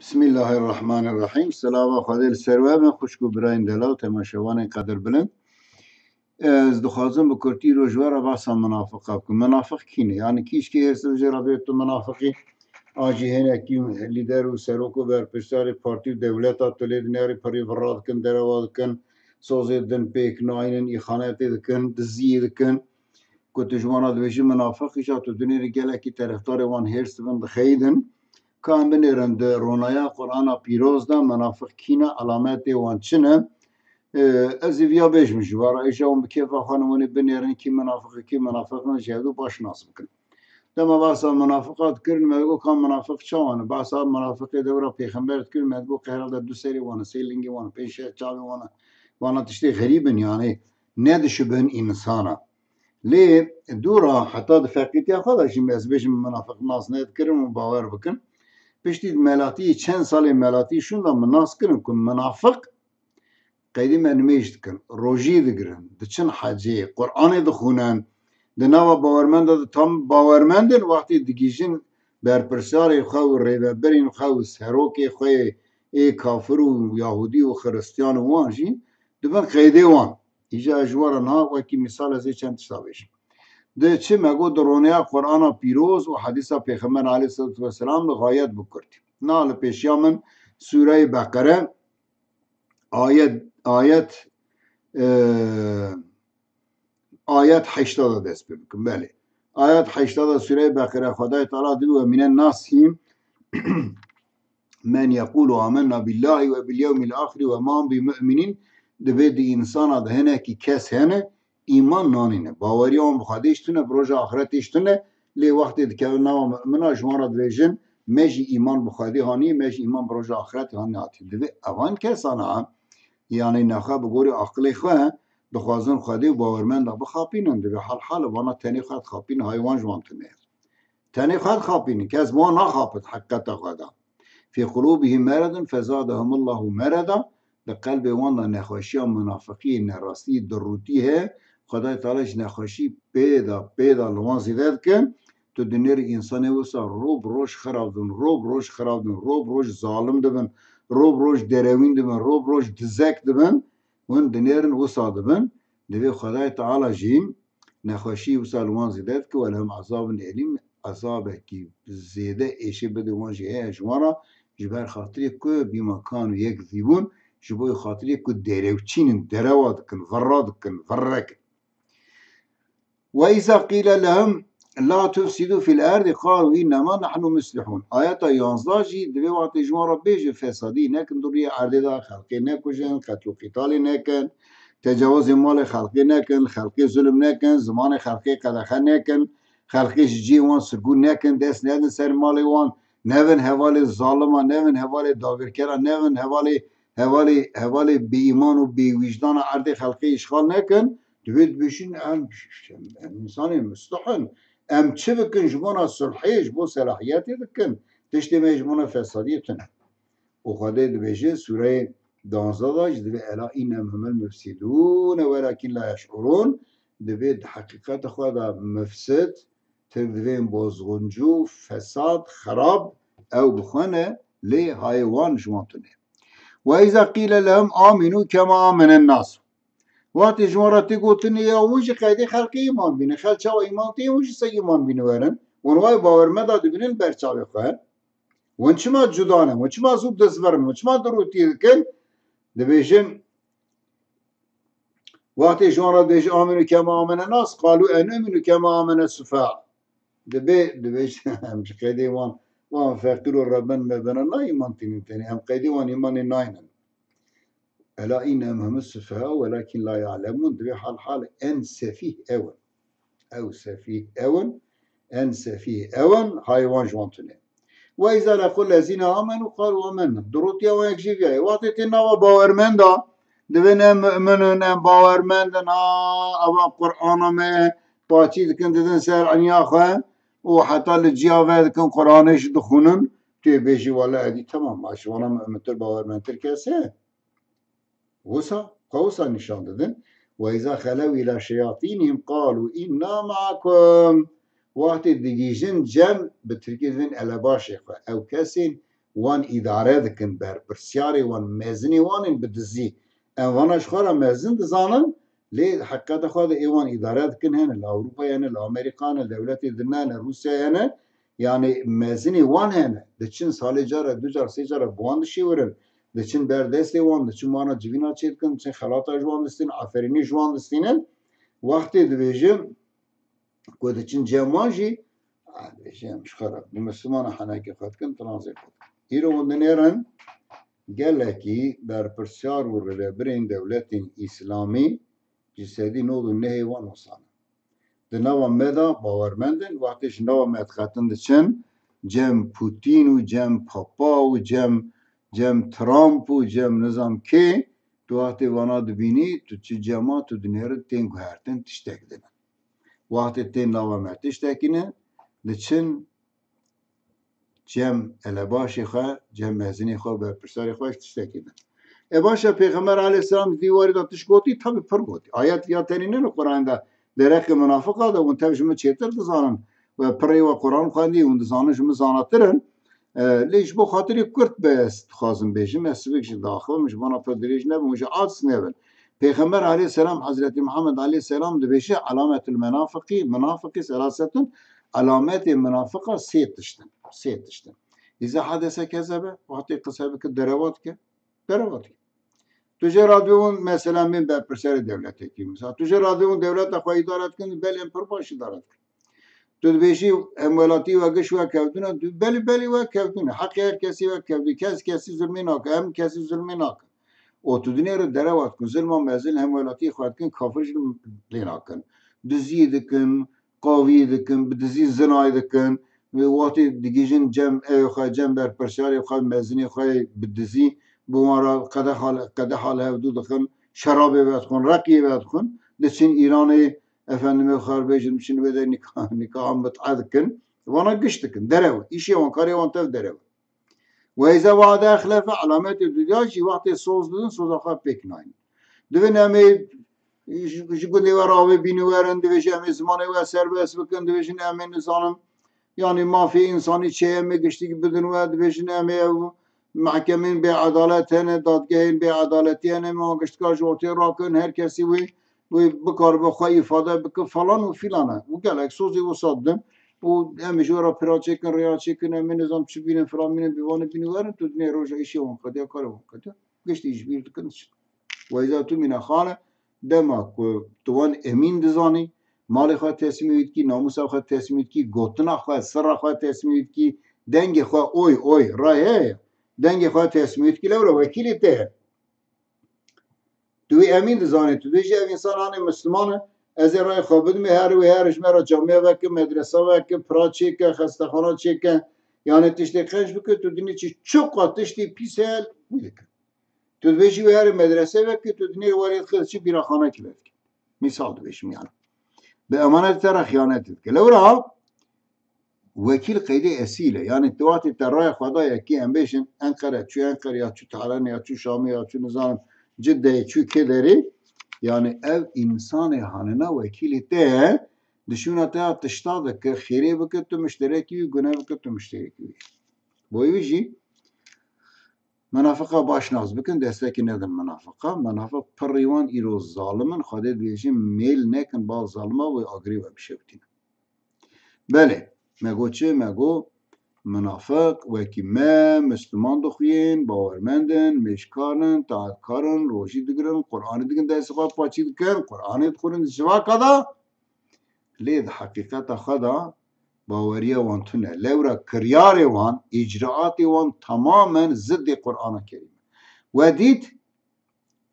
Bismillahirrahmanirrahim. Selava xadil serve ben خوشگو براین دلال تماشاوان قدر بلند. از دخوازم بکرتی روجوار باسا منافقه بکن. منافق کینه؟ یعنی کیش که هست جرا بیت تو منافقی آجی هنه کی لیدر و سروکو بر پشتار پارتی و دولت تولید نیاری پری فراد کن درواد کن سازید دن پیک ناینن ایخانتی دکن دزی دکن کت جوانا دویجی منافقی شات و دنیا رجاله کی طرفدار وان هرست بن بخیدن کام بنیرند رونایا قرآن پیروز دا منافق کینه علامت وان چنه از ویا بیش میشه برای ایشون بکیف خانمانی بنیرن کی منافق نشهدو باش ناس بکن دم باسا منافقات کرن مدگو کام منافق چوانه باسا منافق دورا پیغمبرت کرن مدگو قهر دا دو سری وانه سیلینگی وانه پیشه چاوی وانه تشتی غریبن یعنی ندشو بن انسانا لی دورا حتی دفاقیتی خودشی از منافق ناس ند کرن و باور بکن پشتی ملاتی چند سال ملاتی شون دا مناس کرن کن منافق قیدی منمیشت کن روژی دگرن دچن حاجه قرآن دخونن دنوا باورمند دا tam باورمندن وقتی دگیجن برپرسار خو ریبرین خو سروک خو ای کافر و یهودی و خرستیان وانجی دبن قیدی وان ایجا اجوارن ها وکی مثال ازی چند تشتابش ده چه مگو درونیا قرآن پیروز و حدیث پیغمبر علیه السلام ده غایت بکرد نال پیشیامن سوره بقره آیت 80 دست بکن بله آیت 80 سوره بقره خدای تعالی دیو و من الناس من يقول آمنا بالله و بالیوم الاخر و ما بمؤمنین دوید انسان ده هنه کی کس هنه ایمان نانینه باوری هم بخوادیشتونه بروژ آخرتیشتونه لی وقتی که نام مؤمنا جمارا دویجن مجی ایمان بخوادی هانی مجی ایمان بروژ آخرت هانی آتی دوی اوان کسانه هم یعنی نخواه بگوری عقلی خواه بخوازن خودی و باورمند بخوابینن دوی حال وانا تنی خواهد خوابین حیوان جوانتونه تنی خواهد خوابینه که از ما نخوابد حقیقت خواهد في قلوبهم مرض فزادهم الله مرضا بقلب وانا نخوشی منافقی نراستی دروتیه خدای تعالیش نخوشی پیدا لوان زیدد کن تو دنیر انسانی وسا روب روش خراب دن روب روش ظالم دبن روب روش دروین دبن روب روش دزک دبن ون دنیرن وسا دبن دوی خدای تعالی جیم نخوشی وسا لوان زیدد که ولهم عذاب علیم عذابه کی زیده ایشه بده وانجی اجوارا جبر خاطری که بیمکان یک زیبون جبوی خاطری که دروچینن درواد کن وراد کن ورک و ایزا قیل لهم لا تفسدوا في الارض قالوا انما نحن مصلحون آیت 11 جی دوی وقت جوارا بیج فسادی نکن دوری عرض دا خلقی نکوشن قتل و قتال نکن تجاوز مال خلقی نکن خلقی ظلم نکن زمان خلقی قدخه نکن خلقی جیوان سرگون نکن دست ندن سر مالی وان نون حوالی ظالمان نون حوالی داگرکرا نون حوالی بی ایمان و بی وجدان عرض خلقی اشغال نکن دوید بشین ام انسانی مستحن ام چه بکن جمعنا صلحیش بو صلاحیتی بکن تشتی جمعنا فسادیتن و خواده دویجه سوره 12 داش دوی الا این هم المفسدون ولكن لا يشعرون دوید حقیقت خواده مفسد تدوین بازغنجو فساد خراب او بخونه لی حیوان جوانتونه و ایزا قیل لهم آمنو کما آمن الناس وقتی جوارتی گوتنی یا وجه قیدی خلقی ایمان بینه خلچه و ایمان تی وجه سا ایمان بینه ورن ونوای باورمه دبینن برچاوی خواه ون چما جدانه ون چما زود دست ورن ون چما دروتی دکن دبیشن وقتی جوارت بیشه آمنو کما آمن الناس قالو انؤمنو کما آمن السفاع دبیش همش قیدی وان فقیر و ربن مبنن لا ایمان تینی هم قیدی وان ایمان ناینن الا اینهم هم السفهاء ولكن لا يعلمون دبی حال ان سفيه اون او سفيه اون ان سفيه اون حیوان جوانتونه و اذا لقوا الذين امنوا قالوا آمنا دروتیا و یک جیوی وقتی تینا و باورمندا دبن مؤمنون باورمندن او قرآن ما باچی دکن ددن سر عنیا خواه و حتی لجیاوه دکن قرآنش دخونن توی بیشی والا ادی تمام ماشوانا مؤمنتر باورمندتر کسه قوسا نشان دادن و ایزا خلو الى شیاطینهم قالوا اینا معکم وقتی دیگیجن جمع به ترکیز من الاباشه خواه او کسین وان اداره دکن بر پرسیاری وان مزنی وان بدزی اوانش خورا مزن دزانن لی حقیقت خود ایوان اداره دکن هن الاوروپا یعنی الامریکا دولت دنیا روسیا یعنی yani mezini wan hene deçin salê cara du car sê cara bi wan dişîwirin deçin ber destê wan deçin wana civîna çê dikin deçin xelata ji wan distînin aferînî ji wan distînin wextê dibêjim ku deçin cem wan jî dibêjim ji xwe bi Müslümana henekê xwe dikin tiranzê xwe dikin îro hûn dinêrin gelekî berpirsiyar û rêvebirên dewletên îslamî ji sedî nod û nehê wan wisa di nava me de bawermendin wextê ji nava me dixetin diçin cem Putin û cem Papa û cem Trump û cem nizam kê tu wextê wana dibînî tu çi cema tu dinêrin tên guhertin tiştek dibin wextê tên nava me tiştekî ne diçin cem elebaşê xwe cem mezinê xwe berpirsarê xwe tiştekî din başa Peygamber aleyhisselam dîwarê da tiş gotî tabii pir gotî ayet ya tenî ne li Qur'anê de derek münafıka da hûn tev ji min çêtir dizanin ve pirê we Qur'an xwendî hûn dizanin ji min zanetirin lê ji bo xatirê Kurd bes dixwazim bêjim ez sivik ji daxivim ji wana pir dirêj nebim ji ads nebin Peygamber aleyhisselam Hazreti Muhammed aleyhisselam dibêje alametül münafıkî selasetun alametê münafıka sê tiştin İza hadese kezebe wextê qise bike derevat ke Tuje radyonun mesela min berpirsarê devletekî mesela tuje radyonun devlet xwe îdare dikin belê pir baş îdare dikin tu dibêjî em welatî we giş we kevdine belê we kevdine heqê her kesî we kevdî kesî zulmê nake em kesî zulmê nake û tu dinêre derewat ku zilma mezin hem welatî xwe dikin kafir jî lê nakin dizî dikin qavî dikin bi dizî zinayê dikin wextê digîjin cem evê xwe cem berpirsarê xwe mezinê xwe bi dizî بوارا قدح حال هفدو دخن شرابه بدخن رقیه بدخن دچین ایرانی efendime خاربیجن میشن بده nikahım متعه دکن وانا گش دکن درو ایشی وان کاری وان تف درو و ایزا وعده اخلاف علامت دنیا چی وقتی سوز دادن سوز آخر پک ناین دوی نمی جگلی و راوی بینی ورن دوی جمعی زمانه و سربست بکن دوی جن امی نزانم yani mafya insani çeye mi geçti ki بدن و دوی جن امی محکمین به عدالت هنه دادگاهین به عدالتی هنه ما گشتگاه جورتی را کن هر کسی وی بکار بخواه ifade بکن فلان و فلانه و گلک سوزی و صادم و همیشه را پرا چکن ریا چکن همی نظام چی بینن فلان بینن بیوانه بینن ورن تو دنیا روژه ایشی وان کده کار وان کده گشتی ایش بیر دکن و ایزا تو مینه خانه دما تو وان امین دزانی مال خواه تصمیمید کی ناموس خواه تصمیمید کی گوتنا خواه سر خواه تصمیمید کی دنگ خواه اوی راه دنگ خواه تصمیمید کی لولا وکیلی ته توی امین دزانی تو دیجی او انسان آنی مسلمانه از رای خواه بدمی هر و هرش مرا جامعه وکه مدرسه وکه پرا چیکه خستخانه چیکه یعنی تشتی خنج بکه تو دنی چی چوقا تشتی پیس هل میدکه تو دیجی و هر مدرسه وکه تو دنی وارد خیلی چی بیراخانه کی بدکه مثال دویشم yani به امانت تر خیانت که لولا وکیل قیدی اسیله yani تواتي ترای خدای کی ام بیشن انقره چو انقره یا چو تهران یا چو شام یا چو نظام جده چو کدری yani ev insan hanına vekili te düşüne te tıştadı ki xiri bıkıttı müştereki güne bıkıttı müştereki bu yüzden منافقه başnaz bıkın desteki nedir منافق pırrivan iro zalimin xadet diyeceğim meyl nekin bazı zalima ve agri ve bir şey bitine bele مگو چه مگو منافق وکی ما مسلمان دخوین باورمندن مشکارن تاعتکارن روشی دگرن قرآن دیگن دست خواه پاچی دکن قرآن دخورن جوا کدا لید حقیقت خدا باوریه وان تونه لورا کریار وان اجراعات وان تماما ضد قرآن کریم و دید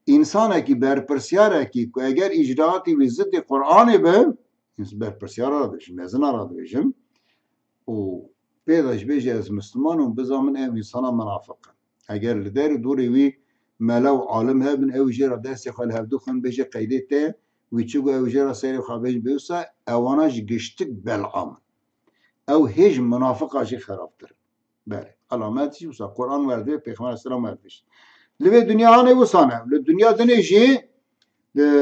انسانه کی برپرسیاره کی که اگر اجراعاتی و ضد قرآن به برپرسیاره را بشم مزنه را بشم و پیداش بیجه از مسلمانون بزامن ام انسانا منافقن اگر لدر دوری وی ملو عالم هبن او جرا دستی خال هبدو خن بیجه قیده ته وی چگو او جرا سیری خواه بیج بیوسا اواناش گشتک بلعام او هیچ منافقاشی خرابتر بله علامتی وسا قرآن ورده پیغمبر اسلام وردش لوی دنیا هانه وسانه دنیا دنیجی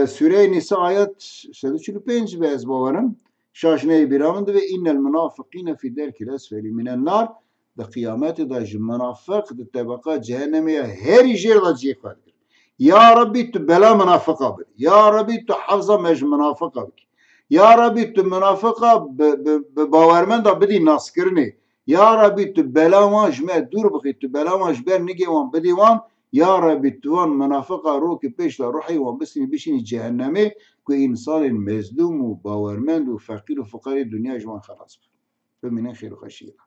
سوره نساء آیت 145 bez باورم شاشنه بیرامند و این المنافقین فی درک الاسفل من النار ده قیامت دا منافق ده طبقه جهنمی هری جیر دا جی خواهد کرد یا ربی تو بلا منافقه بده یا ربی تو حفظه مش منافقه بده یا ربی تو منافقه باورمند دا بدی ناس کرنه یا ربی تو بلا واش ما دور بخی تو بلا واش بر نگی وان بدی وان یا ربی تو وان منافقه رو که پیش دا روحی وان بسنی بشینی جهنمی که انسان مظلوم و باورمند و فقیر و فقیر دنیا جوان خلاص بمینه خیر و خشیره